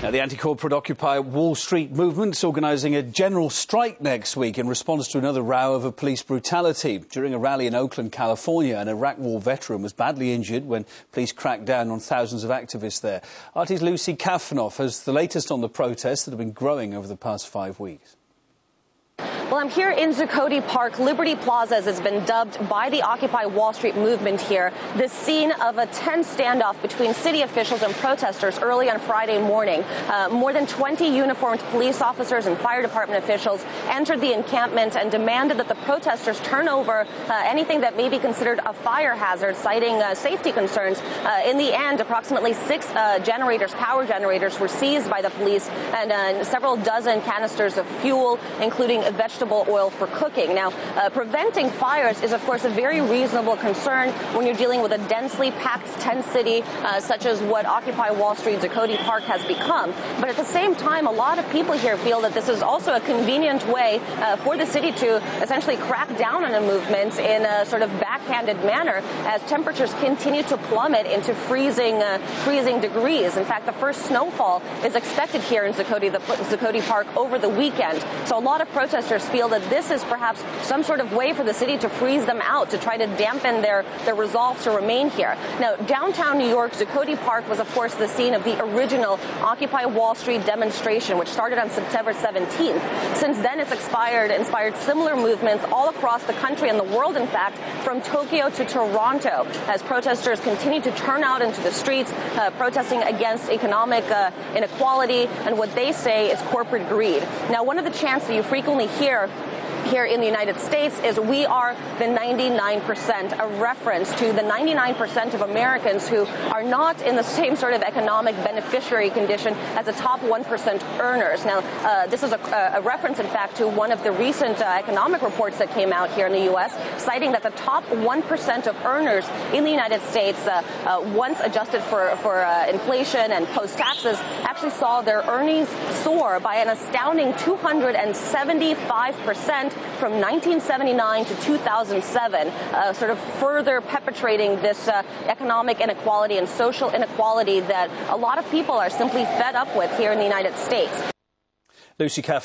Now, the anti-corporate Occupy Wall Street movement is organising a general strike next week in response to another row over police brutality. During a rally in Oakland, California, an Iraq War veteran was badly injured when police cracked down on thousands of activists there. RT's Lucy Kafanov has the latest on the protests that have been growing over the past 5 weeks. Well, I'm here in Zuccotti Park. Liberty Plaza, as it's been dubbed by the Occupy Wall Street movement here, the scene of a tense standoff between city officials and protesters early on Friday morning. More than 20 uniformed police officers and fire department officials entered the encampment and demanded that the protesters turn over anything that may be considered a fire hazard, citing safety concerns. In the end, approximately 6 power generators were seized by the police, and several dozen canisters of fuel, including vegetable oil for cooking. Now, preventing fires is, of course, a very reasonable concern when you're dealing with a densely packed tent city such as what Occupy Wall Street, Zuccotti Park has become. But at the same time, a lot of people here feel that this is also a convenient way for the city to essentially crack down on a movement in a sort of backhanded manner as temperatures continue to plummet into freezing degrees. In fact, the first snowfall is expected here in Zuccotti Park over the weekend. So a lot of protesters feel that this is perhaps some sort of way for the city to freeze them out, to try to dampen their resolve to remain here. Now, downtown New York, Zuccotti Park was, of course, the scene of the original Occupy Wall Street demonstration, which started on September 17th. Since then, it's inspired similar movements all across the country and the world, in fact, from Tokyo to Toronto, as protesters continue to turn out into the streets, protesting against economic inequality and what they say is corporate greed. Now, one of the chants that you frequently hear here in the United States is "we are the 99%, a reference to the 99% of Americans who are not in the same sort of economic beneficiary condition as the top 1% earners. Now, this is a reference, in fact, to one of the recent economic reports that came out here in the U.S., citing that the top 1% of earners in the United States, once adjusted for inflation and post-taxes, actually saw their earnings soar by an astounding 275% from 1979 to 2007, sort of further perpetrating this economic inequality and social inequality that a lot of people are simply fed up with here in the United States. Lucy Kaff